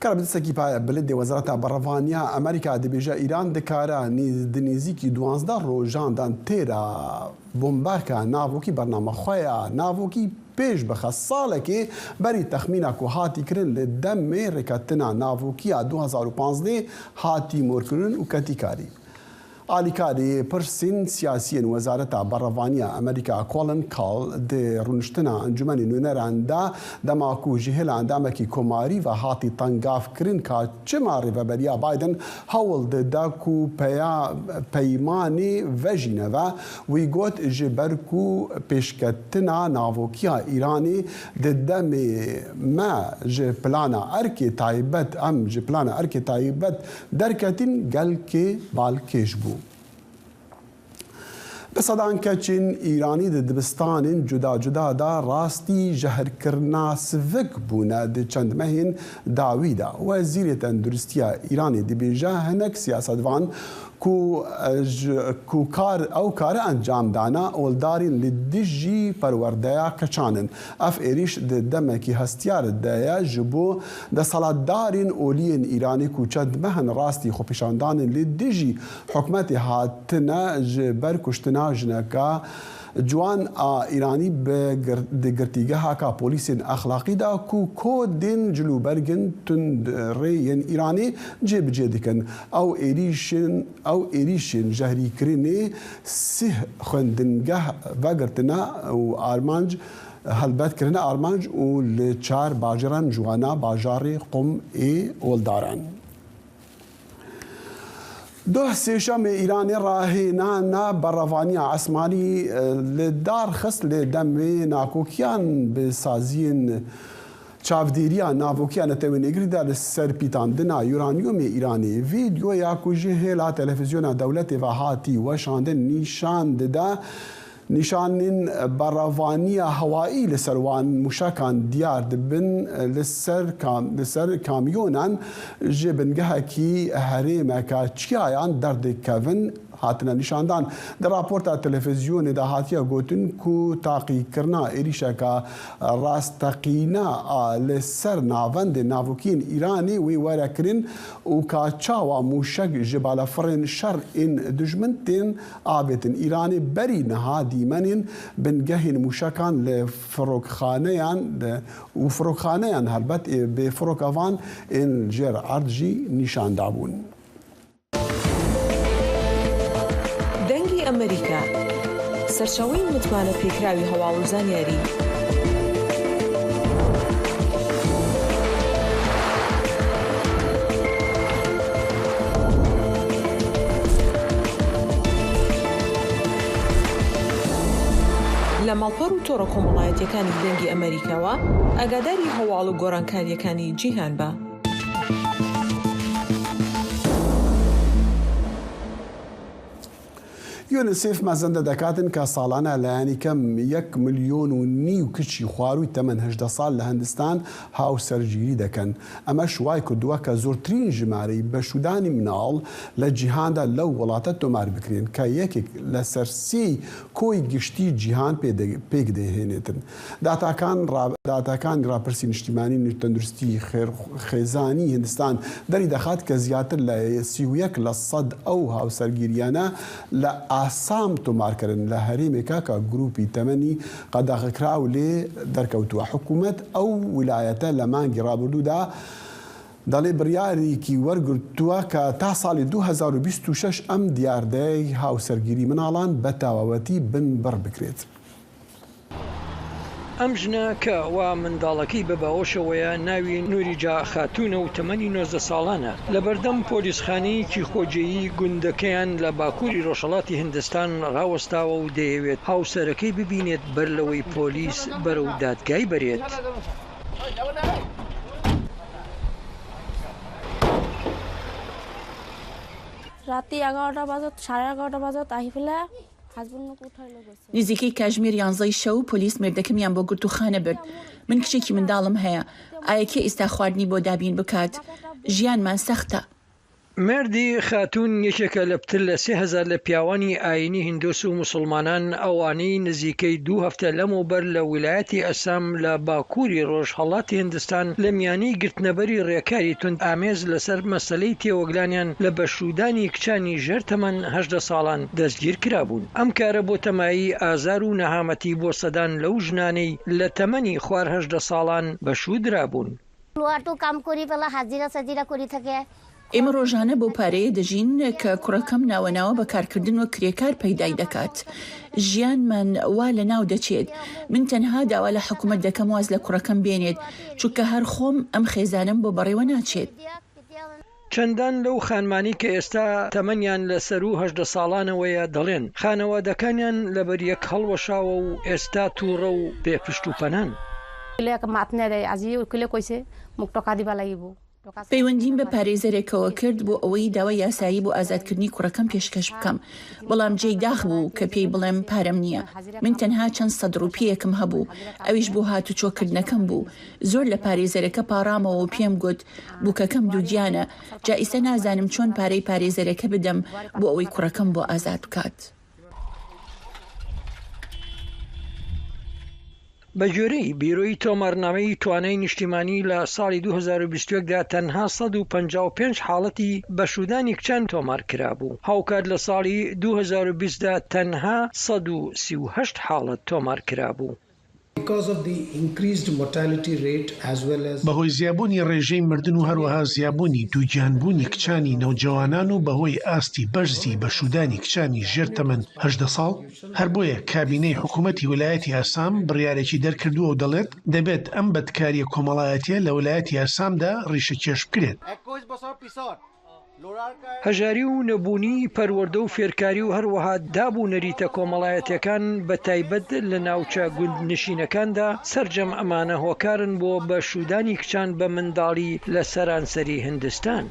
كان بدسكي بلد وزارة برافانيا أمريكا دبيجا إيران دكارا دنيزيكي 12 روجان دان تيرا بومباكا نافوكي برنامج خويا نافوكي بيش بخصالكي بري تخمينا كو هاتي كرن للدم ركتنا نافوكي 2015 هاتي موركرن وكاتيكاري آلیکاری پرسین سیاسیین وزارت برافانیا امریکا کولن کال ده رونشتنا انجمن نونراندا دماکو جهل اندامکی کماری و هاتی تنگاف کرن که چماری و بریا بایدن هول ده داکو پیمانی وجینه و وی گوت جبرکو پیشکتنا ناوکیا ایرانی ده دم ما ج پلانا ارکی تایبت ام ج پلانا ارکی تایبت درکتین گل که بالکش بو بسەدان کەچین ئیرانی دبستانên cuda cuda da rastî jehirkirina sivik bûne di çend mehên dawî da. Wezîrê Tenduristiya Îranê dibêje hinek siyasetvan ku kare encam dana oldarên li dijî perwerdeya keçanin. Ev êriş di demekî hestiyar de ye ji bo desalatdarên oliyên Îranê ku çend mehên rastî xwepêşandanên li dijî hikûmetê hatine ji ber kuştina jineka Ciwan a Îranî di girtîgeha ka polîsên exlaqî da ku kodên cilûbergin tundrê yên Îranê cêbicê dikin. Ew êrişên jehrîkirinê sih xwendingeh vegirtine û armanc helbetkirine armanc û li çar bajaran ciwana bajarê Qum ê oldaran. Duh sêşemê Îranê rahênana berevaniya esmanî li dar xist lê demê nakokiyan bi saziyên çavdêriya navokiya netewênegirî de li ser pîtandina uranyumê Îranê. Vîdyoya ku ji hêla televizyona dewletê ve hatî weşandin nîşan dide nîşanên berevaniya hewayî li ser wan mûşekan diyar dibin li ser kamyonan ji bingehekî herêmeka Çiyayan derdikevin hatine nîşandan. Di raporta televizyonê de hatiye gotin ku taqîkirina êrişeka rasteqîna a li ser navendên navokiyên Îranê wê were kirin û ka çawa mûşek ji balafirên şer ên dijmin tên avêtin. Îranê berî niha dîmenên bingehên mûşekan li firokxaneyan û firokxaneyan helbet bê firokevan ên jêr erd jî nîşan dabûn. دەنگی ئەمریکا سەرچاوەی متمانە پێکراوی هەواڵ و زانیاری لە ماڵپەڕ و تۆڕە کۆمەڵایەتیەکانی دەنگی ئەمریکاوە ئاگاداری هەواڵ و گۆڕانکاریەکانی جیهان بە. یونیسف مەزەندە دەکاتن کە ساڵانە لایەنی کەم 1.5 ملیۆن کچی خواروی تەمەن 18 ساڵ لە هەندستان هاوسەرگیری دەکەن. ئەمە شوای کردووە کە زۆرترین ژمارەی بەشودانی مناڵ لە جیهاندا لەو وڵاتە تۆمار بکرێن کە یەکێک لە سەر سێی کۆی گشتی جیهان پێک دەهێنێتن. داتاکانی راپرسی نیشتیمانی تەندروستی خێزانی هندستان دەری دەخات کە زیاتر لە 31% ئەو هاوسەرگیریانە لە ئاسام تۆمارکردن لە هەرێمێکە کە گروپی تەمەنی قەدەغەکراو لێ دەرکەوتووە. حکوومەت ئەو ویلایەتە لە مانگی ڕابردوودا دەڵێ بڕیارێکی وەرگرتووە کە تا ساڵی 2026 ئەم دیاردەی هاوسەرگیری مناڵان بە تەواوەتی بنبڕ بکرێت. ئەم ژنە کە وا منداڵەکەی بە باوەشەوەیە ناوی نوریجا خاتونە و تەمەنی 19 ساڵانە لە بەردەم پۆلیسخانەیەکی خۆجێیی گوندەکەیان لە باکووری ڕۆژهەڵاتی هیندستان ڕاوەستاوە و دەیەوێت هاوسەرەکەی ببینێت بەر لەوەی پۆلیس بەرەو دادگای بەرێت. ৰাতি 11টা বজাত 11:30 বজাত আহি পেলাই نزیکەی کاژمێر 11 شەو پۆلیس مێردەکەمیان بۆ گرت و خانە برد. من کچێکی منداڵم هەیە. ئایەکێ ئێستا خواردنی بۆ دابین بکات. ژیانمان سەختە. مردی خاتون یەکێکە لە پتر لە 3000 لە پیاوانی ئاینی هیندۆس و مسلمانان ئەوانەی نزیکەی 2 هەفتە لەمەوبەر لە ویلایەتی ئەسام لە باکووری ڕۆژهەڵاتی هیندستان لە میانەی گرتنەبەری ڕێکاری تند ئامێز لەسەر مەسەلەی تێوەگلانیان لە بەشودانی کچانی ژێر تەمەن 18 ساڵان دەستگیر کرابوون. ئەم کارە بۆ تەمایی ئازار و نەهامەتی بۆ سەدان لەو ژنانەی لە تەمەنی خوار 18 ساڵان بەشودرابوون. কাম কৰি পেলাই হাজিৰা চাজিৰা কৰি থাকে. ئێمە ڕۆژانە بۆ پارەیە دەژین کە کوڕەکەم ناوەناوە بەکارکردن وە کرێکار پەیدای دەکات. ژیانمان وا لە ناو دەچێت. من تەنها داوا لە حکوومەت دەکەم واز لە کوڕەکەم بێنێت چونکە هەر خۆم ئەم خێزانم بۆ بەڕێوە ناچێت. چەندان لەو خانمانی کە ئێستا تەمەنیان لە سەر و 18 ساڵانەوەیە دەڵێن خانەوادەکانیان لەبەر یەک هەڵوەشاوە و ئێستا تووڕە و بێپشت و پەنان. মাত নেৰে আজি কলে কৈছে মোক টকা দিব লাগিব پەیوەندیم بە پارێزەرێکەوە کرد بۆ ئەوەی داوای یاسایی بۆ ئازادکردنی کوڕەکەم پێشکەش بکەم، بەڵام جێی داخ بوو کە پێی بڵێم پارەم نییە. من تەنها چەند سەد ڕوپیەکم هەبوو، ئەویش بۆ هاتوچۆکردنەکەم بوو. زۆر لە پارێزەرەکە پاڕامەوە و پێم گوت بووکەکەم دوودیانە، جا ئیستا نازانم چۆن پارەی پارێزەرەکە بدەم بۆ ئەوەی کوڕەکەم بۆ ئازاد بکات. بە گوێرەی بیرۆی تۆمارنامەی توانای نیشتیمانی لە ساڵی 2021دا تەنها 155 حاڵەتی بەشودانی کچان تۆمار کرابوو. هاوکات لە ساڵی 2020دا تەنها 138 حاڵەت تۆمار کرابوو. بەهۆی زیابوونی ڕێژەی مردن و هەروەها زیابوونی دووگیانبوونی کچانی نەوجەوانان و بەهۆی ئاستی بەرزی بەشودانی کچانی ژێر تەمەن 18 ساڵ، هەر بۆیە کابینەی حکوومەتی ویلایەتی ئاسام بڕیارێکی دەرکردووە و دەڵێت دەبێت ئەم بەدکاریە کۆمەڵایەتیە لە ویلایەتی ئاسامدا ڕیشەکێش بکرێت. هەژاری و نەبوونی پەروەردە و فێرکاری و هەروەها دابوو نەریتە کۆمەڵایەتەکان بە تایبەت لە ناوچە گوندنشینەکاندا سەرجەم ئەمانە هۆکارن بۆ بەشودانی کچان بە منداڵی لە سەرانسەری هیندستان.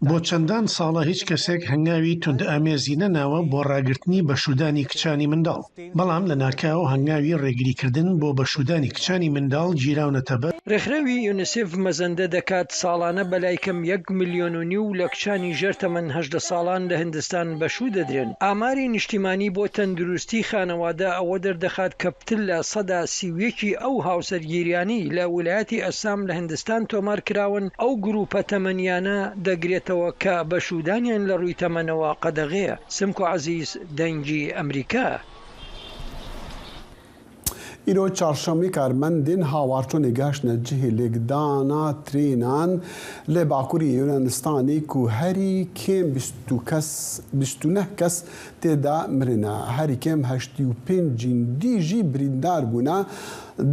بۆ چەندان ساڵە هیچ کەسێک هەنگاوی توند ئامێزی نەناوە بۆ ڕاگررتنی بەشودانی کچانی منداڵ، بەڵام لە ناکاو هەنگاوی ڕێگریکردن بۆ بەشودانی کچانی منداڵ گیراونەتە بەر. ڕێکخراوی یونیسف مەزەندە دەکات ساڵانە بەلایکەم 1.5 ملیۆن لە کچانی ژێر تەمەن 18 ساڵان لە هیندستان بەشوو دەدرێن. ئاماری نیشتیمانی بۆ تەندروستی خانەوادە ئەوە دەردەخات کە پتر لە 31 ئەو هاوسەرگیریانی لە ویلایەتی ئەسام لە هیندستان تۆمار کراون ئەو گروپە تەمەنیانە دەگرێتەوە کە بەشودانیان لە ڕووی تەمەنەوە قەدەغەیە. سمکۆ عەزیز، دەنگی ئەمریکا. ئیرۆ چارشەمەی کارمەندên هاوارچۆنê گەشتنە cihê lêkdana trênan lê Bakurê Yûnanistanê ku herî kêm 29 kes têda mirine. Herî kêm 85 cîndî jî birîndar bûne.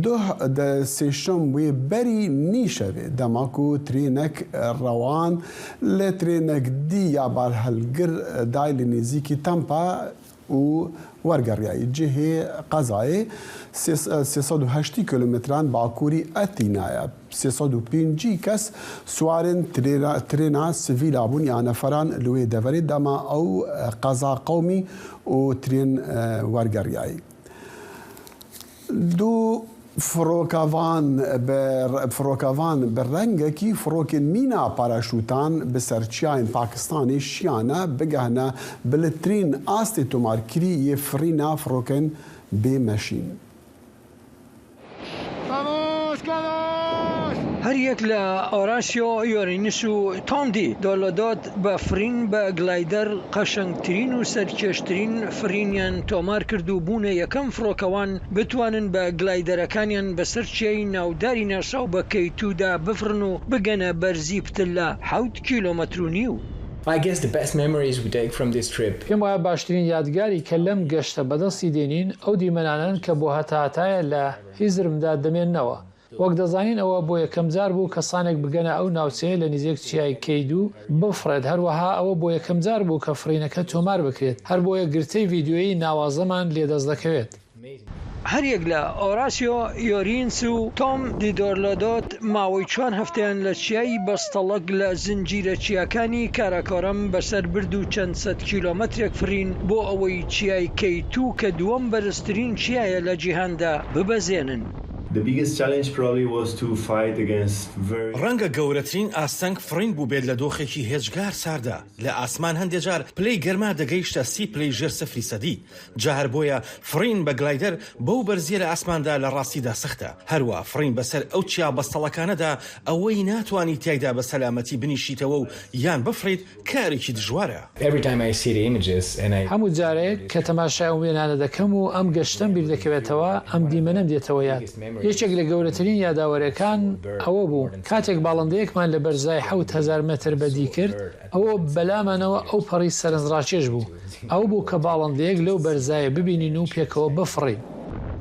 Duh de sêşem wê berî nîşevê dema ku trênek rewan lê trênek dî ya barhelgir day li nêzîkî Tampa û wergeriyayê cihê qezayê 380 kilometran Bakurî Etînaya. 305 kes swarên trêna sivîl abûn ya neferan li wê deverê dema ew qeza qewmî û trên wergeriyayê. Du فڕۆکەوان bi rengekî firokên mîna paraşûtan bi serçiyayên Pakistanê şiyane bigehne bilîtirîn astê tomarkirî yê firîna firokên bêmeşîn. هەر یەک لە ئۆراسیۆ یۆرینس و تۆمدی دۆلۆدۆت بە فرین بە گلایدەر قەشەنگترین و سەرکێشترین فرینیان تۆمار کرد و بوونە یەکەم فڕۆکەوان بتوانن بە گلایدەرەکانیان بەسەر چیای ناوداری ناساو بە کەیتودا بفرن و بگەنە بەرزی پتر لە 7 کیلۆمەتر و نیو. پێم وایە باشترین یادگاری کە لەم گەشتە بەدەستی دێنین ئەو دیمەنانن کە بۆ هەتاتایە لە هیزرمدا دەمێننەوە. وەک دەزانین ئەوە بۆ یەکەم جار بوو کەسانێک بگەنە ئەو ناوچەیە لە نزیک چیای کەیدو بفرێت. هەروەها ئەوە بۆ یەکەم جار بوو کە فرینەکە تۆمار بکرێت، هەر بۆیە گرتەی ڤیددیۆیی ناوازەمان لێدەست دەکەوێت. هەر یەک لە ئۆراسیۆ یۆرینس و تۆم دیدۆرلۆدۆت ماوەی 4 هەفتەیان لە چیایی بەستەڵک لە زنجیرە چیاکانی کاراکۆرەم بەسەر برد و چەند سەد کیلۆمەترێک فرین بۆ ئەوەی چیای کەیتو کە دووەم بەرزترین چیایە لە جیهاندا ببەزێنن. ڕەنگە گەورەترین ئاستەنگ فرین بوو بێت لە دۆخێکی هێزگار ساردا. لە ئاسمان هەندێک جار پلەی گەرما دەگەیشتە 30 پلەی ژێر 0% جا هەر بۆیە فرین بە گلایدەر بەو بەرزیە لە ئاسماندا لە ڕاستیدا سەختە. هەروە فرین بەسەر ئەو چیا بەستەڵەکانەدا ئەوەی ناتوانانی تایدا بە سەلامەتی بنیشیتەوە و یان بفرێت کارێکی دژوارە. هەموو جارێک کە تەماشای وێنانە دەکەم و ئەم گەشتم بیر دەکەوێتەوە ئەم دیمەنەم دێتەوە یاد. یەکێک لە گەورەترین یاداوەریەکان ئەوە بوو کاتێک باڵندەیەکمان لە بەرزای 7000 متر بەدی کرد، ئەوە بەلامانەوە ئەو پەڕی سەرنجڕاکێش بوو. ئەو بوو کە باڵندەیەک لەو بەرزایە ببینین و پێکەوە بفڕین.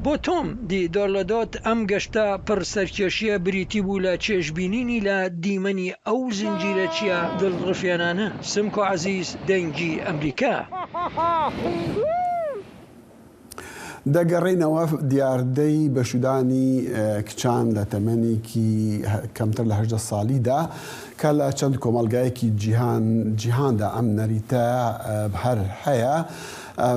بۆ تۆم دیدۆرلۆدۆت ئەم گەشتە پڕ سەرکێشیە بریتی بوو لە چێژبینینی لە دیمەنی ئەو زنجیرە چیە دڵڕفێنانە. سمکۆ عەزیز، دەنگی ئەمریکا. دەگەڕێینەوە دیاردەی بەشودانی کچان لە تەمەنێکی کەمتر لە 18 ساڵیدا کە لە چەند کۆمەلگایەکی جیهاندا ئەم نەریتە هەر هەیە.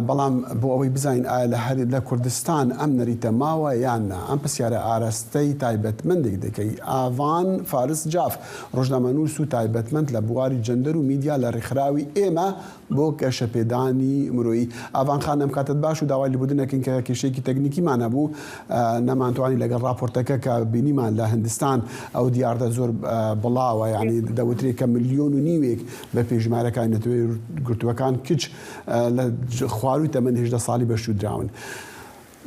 بەڵام بۆ ئەوەی بزانین ئایا لە کوردستان ئەم نەریتە ماوە یاننا. ئەم پرسیارە ئاراستەی تایبەتمەندێک دەکەی. ئاڤان فارس جاف ڕۆژنامەنووس و تایبەتمەند لە بواری جەندەر و میدیا لە ڕێکخراوی ئێمە بۆ گەشەپێدانی مرۆیی. ئاڤان خان ئەم کاتت باش و داوای لێبوردنەکەین کە کێشەیەکی تەکنیکیمان هەبوو نەمانتوانی لەگەڵ راپۆرتەکە کە بینیمان لە هندستان ئەو دیاردە زۆر بڵاوە، یعنی دەوترێت کە 1.5 ملیۆن بە پێشمارەکانی نەتەوەی گرتووەکان کچ لە خواروی تەمەن 18 ساڵی بەشودراون.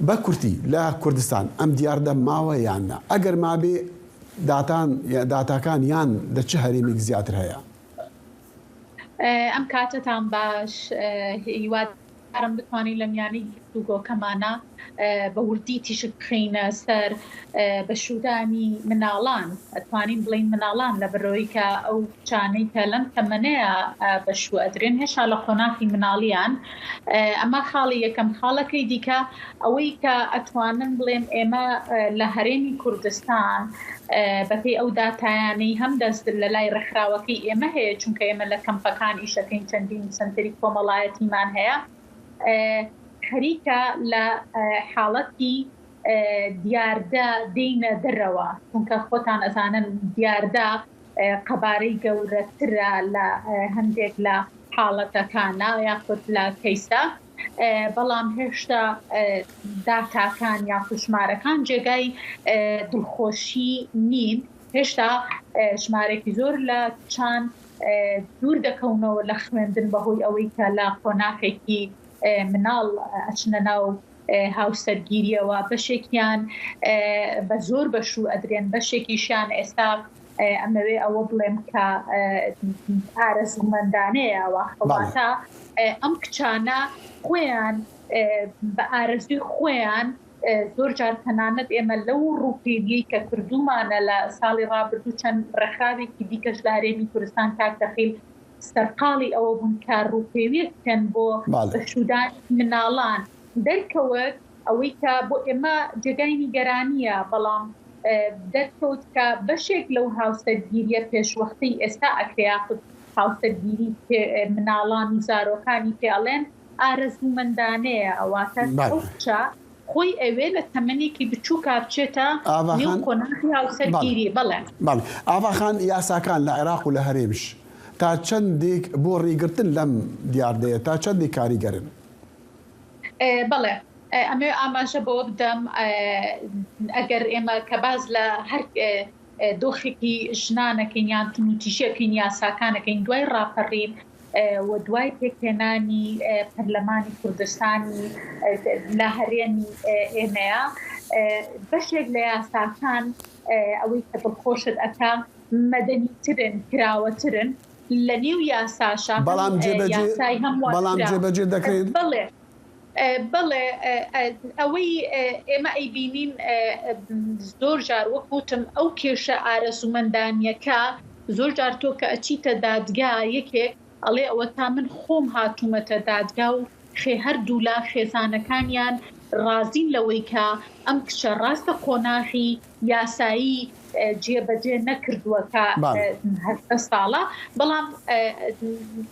بە کورتی لە کوردستان ئەم دیاردە ماوە یاننا؟ ئەگەر مابێ داتاکان یان لە چه هەرێمێک زیاتر هەیە؟ ئەم کاتتان باش، هیوادارم بتوانین لە میانی گفتوگۆکەمانە بە وردی تیشک بخینە سەر بەشودانی مناڵان، ئەتوانین بڵین مناڵان لە بەرەوەی کە ئەو چانەی کە لەم تەمەنەیە بەشوو ئەدرێن هێشتا لە خۆناکی مناڵیان. ئەمە خاڵی یەکەم. خاڵەکەی دیکە ئەوەی کە ئەتوانن بڵێم ئێمە لە هەرێمی کوردستان بەپێی ئەو داتایانەی هەم دەست لە لای ڕێکخراوەکەی ئێمە هەیە، چونکە ئێمە لە کەمپەکان ئیشەکەین چەندین سنتەری کۆمەڵایەتیمان هەیە، خەریکە لە حاڵەتی دیاردە دێنە دەرەوە، چونکە خۆتان ئەزانن دیاردە قەبارەی گەورەترە لە هەندێک لە حاڵەتەکانە یاخود لە کەیسە، بەڵام هێشتا داتاکان یا ژمارەکان جێگای دڵخۆشی نین. هێشتا ژمارێکی زۆر لە چان دوور دەکەونەوە لە خوێندن بەهۆی ئەوەی کە لە خۆناکێکی مناڵ ئەچنە ناو هاوسەرگیریەوە، بەشێکیان بە زۆر بەشوو ئەدرێن، بەشێکیشیان ئێستا ئەمەوێ ئەوە بڵێم کە ئارەزومەندانەیە واتە ئەم کچانە خۆیان بە ئارەزوی خۆیان زۆر جار تەنانەت ئێمە لەو ڕووپێویەی کە کردومانە لە ساڵی ڕابردوو چەند ڕێکخراوێکی دیکەش لە هەرێمی کوردستان کاک دەخیل سەرقاڵی ئەوە بوون کە ڕووپێویە بکەن بۆ بەشودان مناڵان دەرکەوت، ئەوەی کە بۆ ئێمە جێگای نیگەرانیە، بەڵام دەرکەوت کە بەشێک لەو هاوسەرگیریە پێشوەختی ئێستا ئەکریا هاوسەرگیری مناڵان و زارۆکانی پێڵێن ئارەزومەندانەیە، ئەواتە ئەوچە خۆی ئەوێ لە تەمەنێکی بچووکە بچێتە نێو قۆناغی هاوسەرگیری. بەڵێ ئاڤاخان، یاساکان لە عێراق و لە هەرێمش تا چەندێک بۆ ڕێگرتن لەم دیاردەیە تا چەندێک کاریگەرن؟ بەڵێ ئەمێ ئاماژە بۆ بدەم ئەگەر ئێمە کە باز لە هەر دۆخێکی ژنانەکەین یان تونوتیشەکەین یاساکانەکەین دوای ڕاپەڕین و دوای پێکهێنانی پەرلەمانی کوردستانی لە هەرێمی ئێمەیە، بەشێک لە یاساکان ئەوەی کە دڵخۆشت ئەکا مەدەنیترن، کراوەترن لە نێو یاساشا، بەڵام جێبەجێ دەکرێت. بەڵێ ئەوەی ئێمە ئەیبینین زۆر جار وەکوتم ئەو کێشە ئارەزومەندانیەکە زۆر جار تۆ کە ئەچیتە دادگا یەکێک ئەڵێ ئەوە تا من خۆم هاتوومەتە دادگا و هەردوو لە خێزانەکانیان ڕازین لەوەی کە ئەم کچە ڕاستە قۆناغی یاسایی جێبەجێ نەکردووەکە هەفتە ساڵە، بەڵام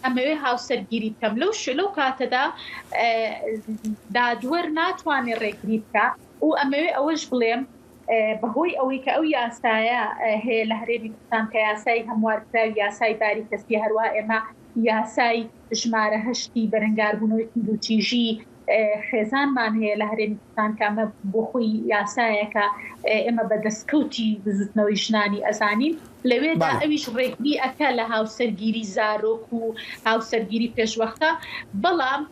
ئەمەوێ هاوسەرگیری بکەم لەو کاتەدا دادوەر ناتوانێت ڕێگری بکە و ئەمەوێ ئەوەش بڵێم بەهۆی ئەوەی کە ئەو یاسایە هەیە لە هەرێمی کوردستان کە یاسای هەموارکراوی یاسای باری کەسی، هەروە ئێمە یاسای ژمارە 8 بەرەنگاربوونەوەی دووچیژی خێزانمان هەیە لە هەرێمی کوردستان کە ئەمە بۆ خۆی یاسایەکە ئێمە بە دەستکەوتی بزوتنەوەی ژنانی ئەزانین، لەوێدا ئەویش ڕێگری ئەکە لە هاوسەرگیری زارۆک و هاوسەرگیری پێشوەختە، بەڵام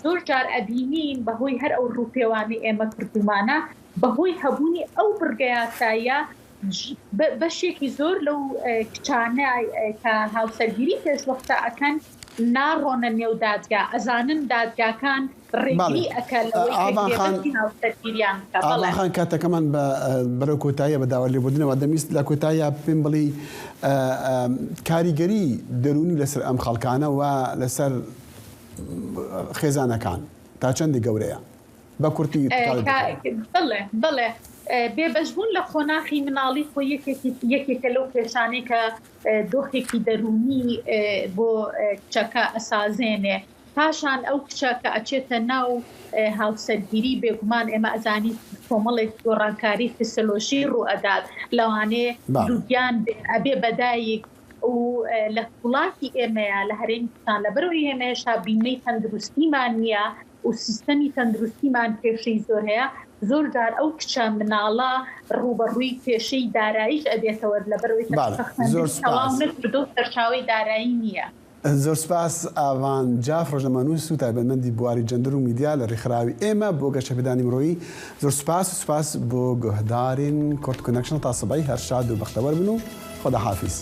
زۆر جار ئەبینین بەهۆی هەر ئەو ڕووپێوانی ئێمە کردومانە بەهۆی هەبوونی ئەو بڕگە یاساییە بەشێکی زۆر لەو کچانە کە هاوسەرگیری پێشوەختە ئەکەن ناڕۆنە نێو دادگا، ئەزانن دادگاکان ڕێگری ئەکە لەوەی هاوسەرگیریان بکە. ئاڤان کاتەکەمان بەرەو کۆتاییە بە داوا لێبوردنەوە دەمویست لە کۆتاییە پێم بڵی کاریگەری دەرونی لەسەر ئەم خەڵکانە و لەسەر خێزانەکان تا چەندی گەورەیە؟ بە کورتی بڵێ بێبەشبوون لە خۆناخی مناڵی خۆ یەکێکە لەو پێشانەی کە دۆخێکی دەرونی بۆ کچەکە ئەسازێنێ پاشان ئەو کچە کە ئەچێتە ناو هاوسەرگیری بێگومان ئێمە ئەزانی کۆمەڵێک گۆڕانکاری فسیۆلۆژی ڕوو ئەدات لەوانێ دووگیان ئەبێ بەدایک و لە وڵاتی ئێمەیە لە هەرێمیستان لەبەرەوەی ئێمەشا بینەی تەندروستیمان نییە و سیستەمی تەندروستیمان کێشەی زۆر هەیە زۆر جار ئەو کچە مناڵە ڕوبەڕووی کێشەی داراییش ئەبێتەوە لەبەرەوەی سەرچاوی دارایی نییە. زۆر سپاس ئاوان جاف ڕۆژنامەنووس و تایبەتمەندی بواری جەندەر و میدیا لە ڕێکخراوی ئێمە بۆ گەشەپێدانی مرۆیی زۆر سپاس بۆ گۆهدارین کۆرت کۆنەکشن تا سبەی هەر شاد و بەختەوەر بن و خۆداحافیز.